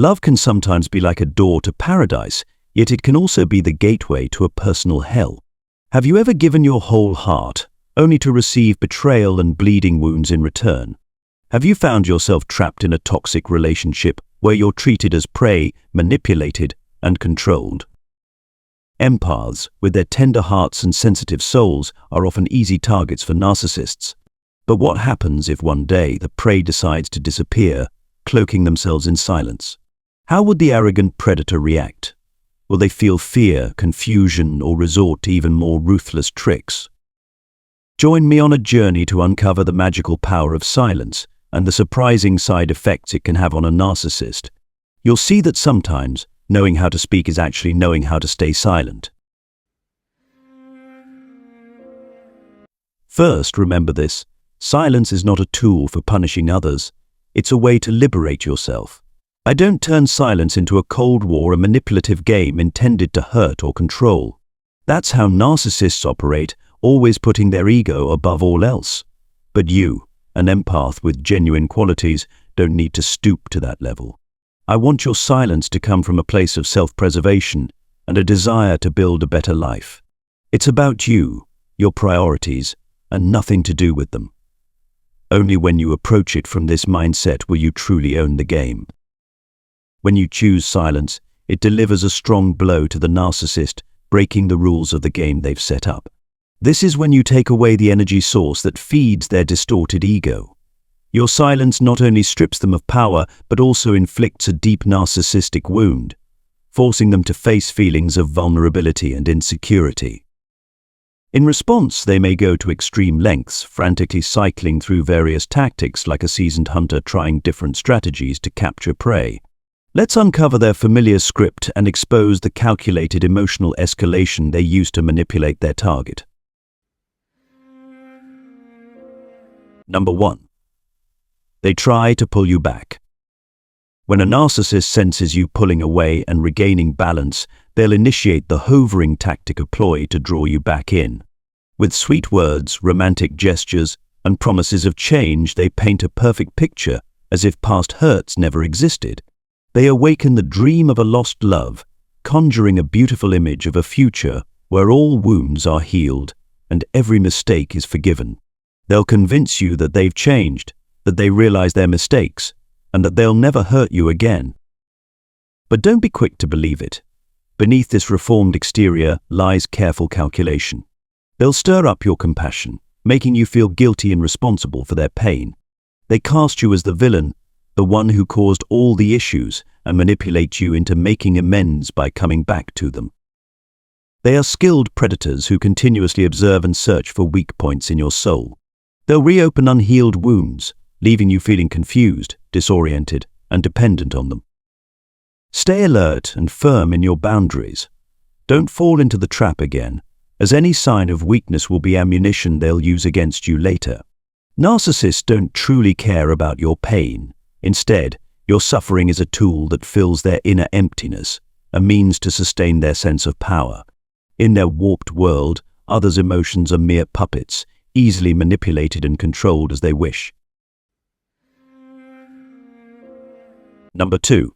Love can sometimes be like a door to paradise, yet it can also be the gateway to a personal hell. Have you ever given your whole heart, only to receive betrayal and bleeding wounds in return? Have you found yourself trapped in a toxic relationship where you're treated as prey, manipulated, and controlled? Empaths, with their tender hearts and sensitive souls, are often easy targets for narcissists. But what happens if one day the prey decides to disappear, cloaking themselves in silence? How would the arrogant predator react? Will they feel fear, confusion, or resort to even more ruthless tricks? Join me on a journey to uncover the magical power of silence and the surprising side effects it can have on a narcissist. You'll see that sometimes knowing how to speak is actually knowing how to stay silent. First, remember this: silence is not a tool for punishing others. It's a way to liberate yourself. I don't turn silence into a Cold War, a manipulative game intended to hurt or control. That's how narcissists operate, always putting their ego above all else. But you, an empath with genuine qualities, don't need to stoop to that level. I want your silence to come from a place of self-preservation and a desire to build a better life. It's about you, your priorities, and nothing to do with them. Only when you approach it from this mindset will you truly own the game. When you choose silence, it delivers a strong blow to the narcissist, breaking the rules of the game they've set up. This is when you take away the energy source that feeds their distorted ego. Your silence not only strips them of power, but also inflicts a deep narcissistic wound, forcing them to face feelings of vulnerability and insecurity. In response, they may go to extreme lengths, frantically cycling through various tactics like a seasoned hunter trying different strategies to capture prey. Let's uncover their familiar script and expose the calculated emotional escalation they use to manipulate their target. Number 1. They try to pull you back. When a narcissist senses you pulling away and regaining balance, they'll initiate the hovering tactic, a ploy to draw you back in. With sweet words, romantic gestures, and promises of change, they paint a perfect picture, as if past hurts never existed. They awaken the dream of a lost love, conjuring a beautiful image of a future where all wounds are healed and every mistake is forgiven. They'll convince you that they've changed, that they realize their mistakes, and that they'll never hurt you again. But don't be quick to believe it. Beneath this reformed exterior lies careful calculation. They'll stir up your compassion, making you feel guilty and responsible for their pain. They cast you as the villain, the one who caused all the issues, and manipulate you into making amends by coming back to them. They are skilled predators who continuously observe and search for weak points in your soul. They'll reopen unhealed wounds, leaving you feeling confused, disoriented, and dependent on them. Stay alert and firm in your boundaries. Don't fall into the trap again, as any sign of weakness will be ammunition they'll use against you later. Narcissists don't truly care about your pain. Instead, your suffering is a tool that fills their inner emptiness, a means to sustain their sense of power. In their warped world, others' emotions are mere puppets, easily manipulated and controlled as they wish. Number 2.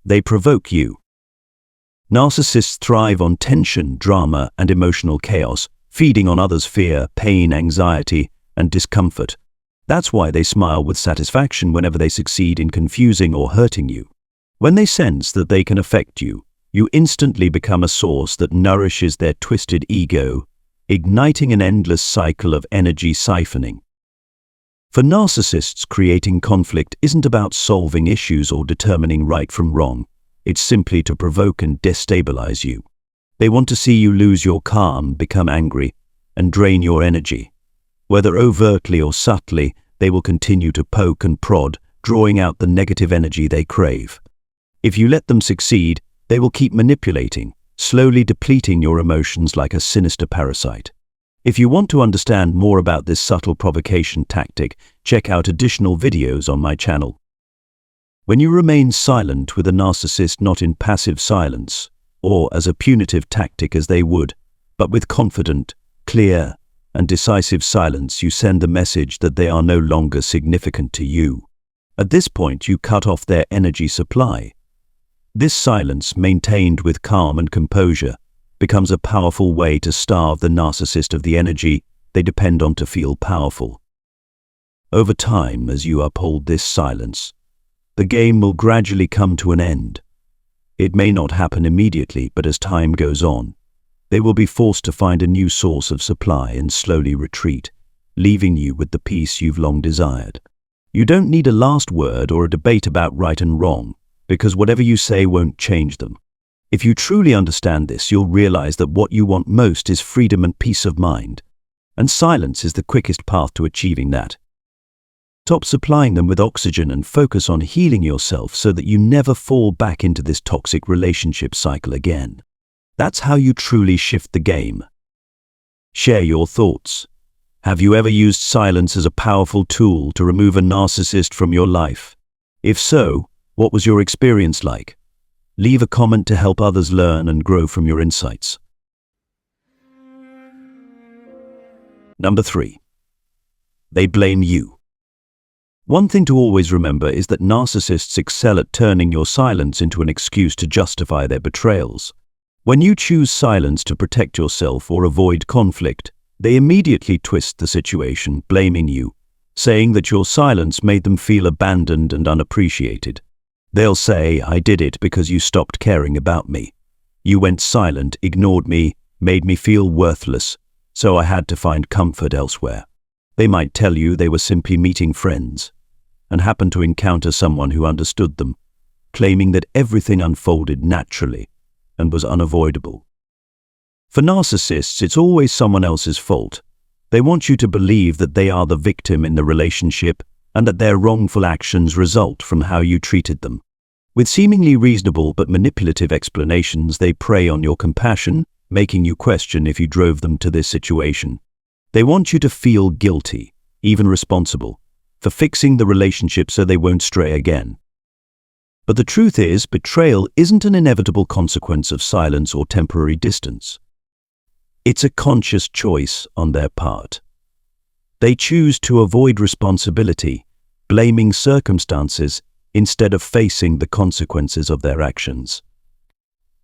They provoke you. Narcissists thrive on tension, drama, and emotional chaos, feeding on others' fear, pain, anxiety, and discomfort. That's why they smile with satisfaction whenever they succeed in confusing or hurting you. When they sense that they can affect you, you instantly become a source that nourishes their twisted ego, igniting an endless cycle of energy siphoning. For narcissists, creating conflict isn't about solving issues or determining right from wrong. It's simply to provoke and destabilize you. They want to see you lose your calm, become angry, and drain your energy. Whether overtly or subtly, they will continue to poke and prod, drawing out the negative energy they crave. If you let them succeed, they will keep manipulating, slowly depleting your emotions like a sinister parasite. If you want to understand more about this subtle provocation tactic, check out additional videos on my channel. When you remain silent with a narcissist, not in passive silence, or as a punitive tactic as they would, but with confident, clear, and decisive silence, you send the message that they are no longer significant to you. At this point, you cut off their energy supply. This silence, maintained with calm and composure, becomes a powerful way to starve the narcissist of the energy they depend on to feel powerful. Over time, as you uphold this silence, the game will gradually come to an end. It may not happen immediately, but as time goes on, they will be forced to find a new source of supply and slowly retreat, leaving you with the peace you've long desired. You don't need a last word or a debate about right and wrong, because whatever you say won't change them. If you truly understand this, you'll realize that what you want most is freedom and peace of mind, and silence is the quickest path to achieving that. Stop supplying them with oxygen and focus on healing yourself so that you never fall back into this toxic relationship cycle again. That's how you truly shift the game. Share your thoughts. Have you ever used silence as a powerful tool to remove a narcissist from your life? If so, what was your experience like? Leave a comment to help others learn and grow from your insights. Number 3. They blame you. One thing to always remember is that narcissists excel at turning your silence into an excuse to justify their betrayals. When you choose silence to protect yourself or avoid conflict, they immediately twist the situation, blaming you, saying that your silence made them feel abandoned and unappreciated. They'll say, "I did it because you stopped caring about me. You went silent, ignored me, made me feel worthless, so I had to find comfort elsewhere." They might tell you they were simply meeting friends and happened to encounter someone who understood them, claiming that everything unfolded naturally and was unavoidable. For narcissists, it's always someone else's fault. They want you to believe that they are the victim in the relationship and that their wrongful actions result from how you treated them. With seemingly reasonable but manipulative explanations, they prey on your compassion, making you question if you drove them to this situation. They want you to feel guilty, even responsible, for fixing the relationship so they won't stray again. But the truth is, betrayal isn't an inevitable consequence of silence or temporary distance. It's a conscious choice on their part. They choose to avoid responsibility, blaming circumstances instead of facing the consequences of their actions.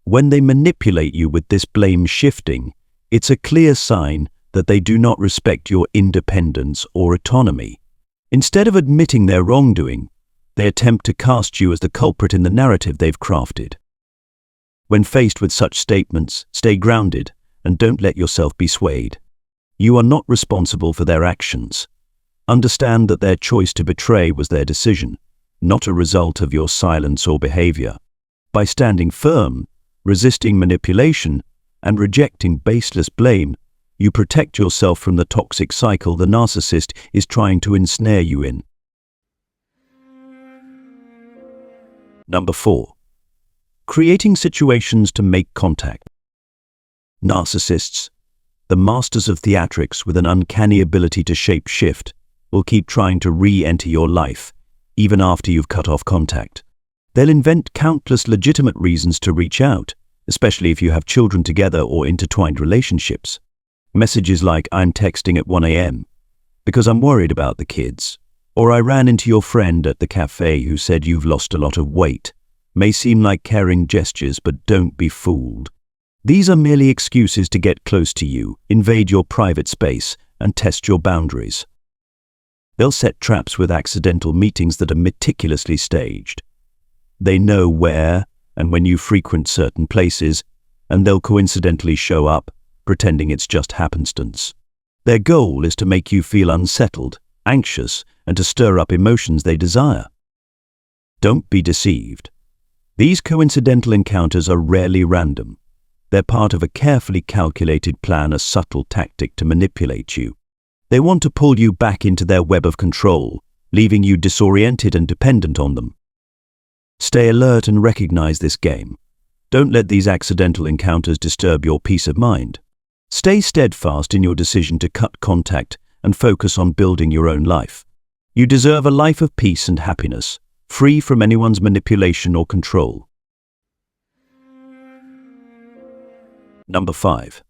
When they manipulate you with this blame shifting, it's a clear sign that they do not respect your independence or autonomy. Instead of admitting their wrongdoing, they attempt to cast you as the culprit in the narrative they've crafted. When faced with such statements, stay grounded and don't let yourself be swayed. You are not responsible for their actions. Understand that their choice to betray was their decision, not a result of your silence or behavior. By standing firm, resisting manipulation, and rejecting baseless blame, you protect yourself from the toxic cycle the narcissist is trying to ensnare you in. Number 4. Creating situations to make contact. Narcissists, the masters of theatrics with an uncanny ability to shape-shift, will keep trying to re-enter your life, even after you've cut off contact. They'll invent countless legitimate reasons to reach out, especially if you have children together or intertwined relationships. Messages like, "I'm texting at 1 a.m. because I'm worried about the kids," or "I ran into your friend at the cafe who said you've lost a lot of weight," may seem like caring gestures, but don't be fooled. These are merely excuses to get close to you, invade your private space, and test your boundaries. They'll set traps with accidental meetings that are meticulously staged. They know where and when you frequent certain places, and they'll coincidentally show up, pretending it's just happenstance. Their goal is to make you feel unsettled, anxious, and to stir up emotions they desire. Don't be deceived. These coincidental encounters are rarely random. They're part of a carefully calculated plan, a subtle tactic to manipulate you. They want to pull you back into their web of control, leaving you disoriented and dependent on them. Stay alert and recognize this game. Don't let these accidental encounters disturb your peace of mind. Stay steadfast in your decision to cut contact and focus on building your own life. You deserve a life of peace and happiness, free from anyone's manipulation or control. Number 5.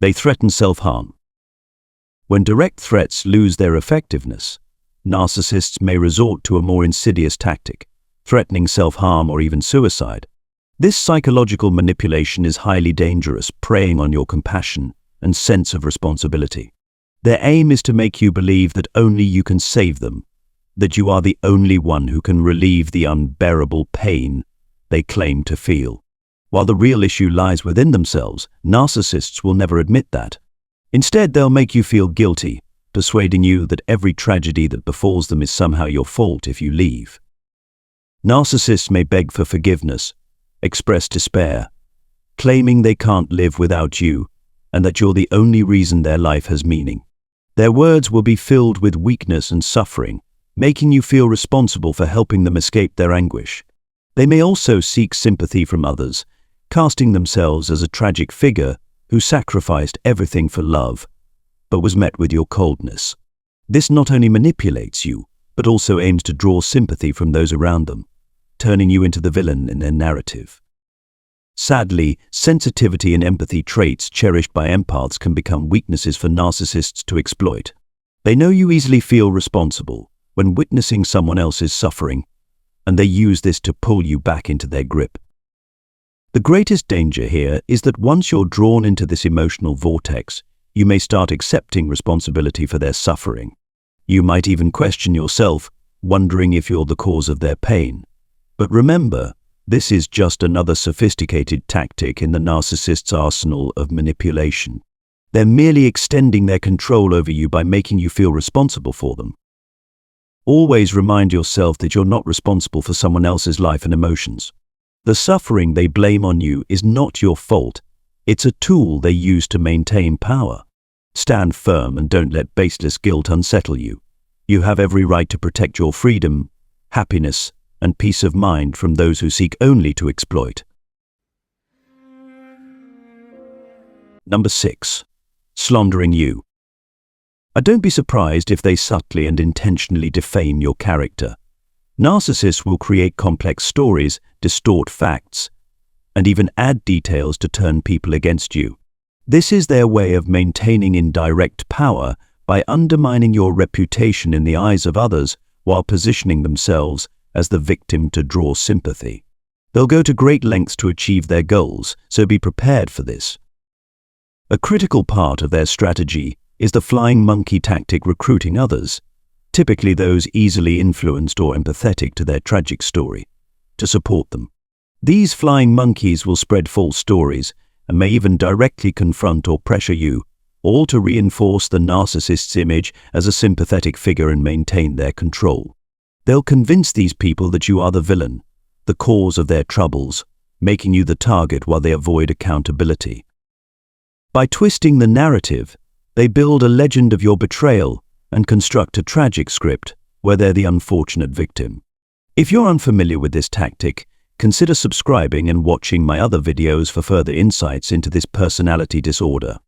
They threaten self-harm. When direct threats lose their effectiveness, narcissists may resort to a more insidious tactic, threatening self-harm or even suicide. This psychological manipulation is highly dangerous, preying on your compassion and sense of responsibility. Their aim is to make you believe that only you can save them, that you are the only one who can relieve the unbearable pain they claim to feel. While the real issue lies within themselves, narcissists will never admit that. Instead, they'll make you feel guilty, persuading you that every tragedy that befalls them is somehow your fault if you leave. Narcissists may beg for forgiveness, express despair, claiming they can't live without you and that you're the only reason their life has meaning. Their words will be filled with weakness and suffering, making you feel responsible for helping them escape their anguish. They may also seek sympathy from others, casting themselves as a tragic figure who sacrificed everything for love, but was met with your coldness. This not only manipulates you, but also aims to draw sympathy from those around them, turning you into the villain in their narrative. Sadly, sensitivity and empathy traits cherished by empaths can become weaknesses for narcissists to exploit. They know you easily feel responsible when witnessing someone else's suffering, and they use this to pull you back into their grip. The greatest danger here is that once you're drawn into this emotional vortex, you may start accepting responsibility for their suffering. You might even question yourself, wondering if you're the cause of their pain. But remember, this is just another sophisticated tactic in the narcissist's arsenal of manipulation. They're merely extending their control over you by making you feel responsible for them. Always remind yourself that you're not responsible for someone else's life and emotions. The suffering they blame on you is not your fault. It's a tool they use to maintain power. Stand firm and don't let baseless guilt unsettle you. You have every right to protect your freedom, happiness, and peace of mind from those who seek only to exploit. Number 6. Slandering you. Don't be surprised if they subtly and intentionally defame your character. Narcissists will create complex stories, distort facts, and even add details to turn people against you. This is their way of maintaining indirect power by undermining your reputation in the eyes of others while positioning themselves as the victim to draw sympathy. They'll go to great lengths to achieve their goals, so be prepared for this. A critical part of their strategy is the flying monkey tactic, recruiting others, typically those easily influenced or empathetic to their tragic story, to support them. These flying monkeys will spread false stories and may even directly confront or pressure you, all to reinforce the narcissist's image as a sympathetic figure and maintain their control. They'll convince these people that you are the villain, the cause of their troubles, making you the target while they avoid accountability. By twisting the narrative, they build a legend of your betrayal and construct a tragic script where they're the unfortunate victim. If you're unfamiliar with this tactic, consider subscribing and watching my other videos for further insights into this personality disorder.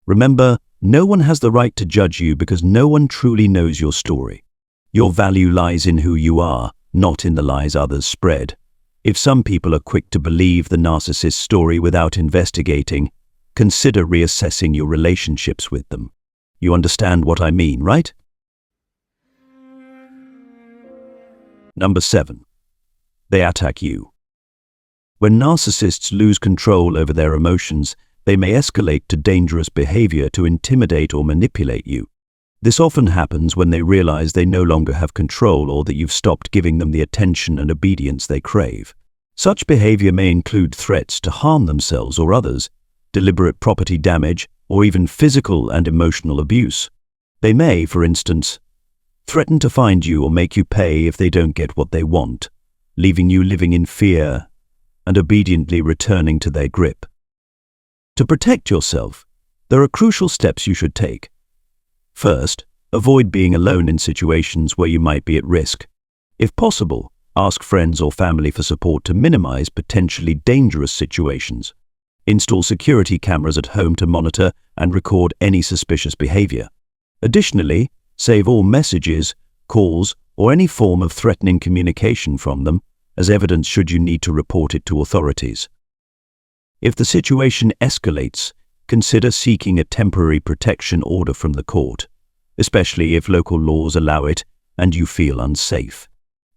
Remember, no one has the right to judge you because no one truly knows your story. Your value lies in who you are, not in the lies others spread. If some people are quick to believe the narcissist's story without investigating, consider reassessing your relationships with them. You understand what I mean, right? Number 7. They attack you. When narcissists lose control over their emotions, they may escalate to dangerous behavior to intimidate or manipulate you. This often happens when they realize they no longer have control or that you've stopped giving them the attention and obedience they crave. Such behavior may include threats to harm themselves or others, deliberate property damage, or even physical and emotional abuse. They may, for instance, threaten to find you or make you pay if they don't get what they want, leaving you living in fear and obediently returning to their grip. To protect yourself, there are crucial steps you should take. First, avoid being alone in situations where you might be at risk. If possible, ask friends or family for support to minimize potentially dangerous situations. Install security cameras at home to monitor and record any suspicious behavior. Additionally, save all messages, calls, or any form of threatening communication from them as evidence should you need to report it to authorities. If the situation escalates, consider seeking a temporary protection order from the court. especially if local laws allow it and you feel unsafe.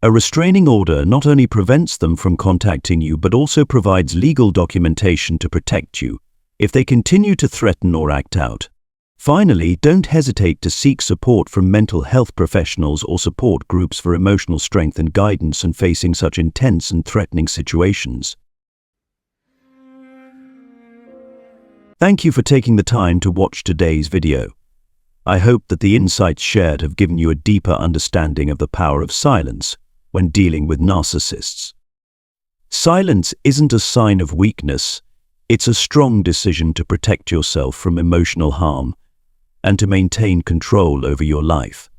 A restraining order not only prevents them from contacting you but also provides legal documentation to protect you if they continue to threaten or act out. Finally, don't hesitate to seek support from mental health professionals or support groups for emotional strength and guidance in facing such intense and threatening situations. Thank you for taking the time to watch today's video. I hope that the insights shared have given you a deeper understanding of the power of silence when dealing with narcissists. Silence isn't a sign of weakness, it's a strong decision to protect yourself from emotional harm and to maintain control over your life.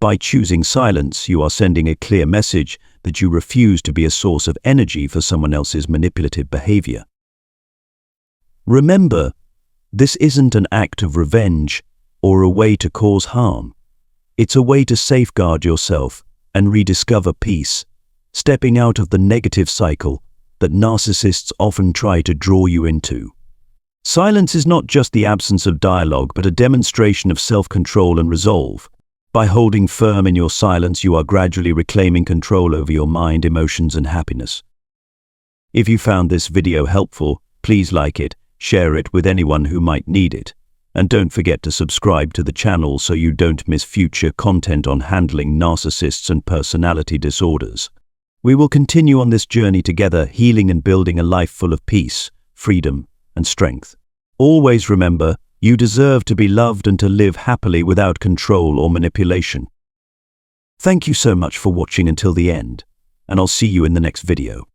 By choosing silence, you are sending a clear message that you refuse to be a source of energy for someone else's manipulative behavior. Remember, this isn't an act of revenge or a way to cause harm. It's a way to safeguard yourself and rediscover peace, stepping out of the negative cycle that narcissists often try to draw you into. Silence is not just the absence of dialogue, but a demonstration of self-control and resolve. By holding firm in your silence, you are gradually reclaiming control over your mind, emotions, and happiness. If you found this video helpful, please like it, share it with anyone who might need it, and don't forget to subscribe to the channel so you don't miss future content on handling narcissists and personality disorders. We will continue on this journey together, healing and building a life full of peace, freedom, and strength. Always remember, you deserve to be loved and to live happily without control or manipulation. Thank you so much for watching until the end, and I'll see you in the next video.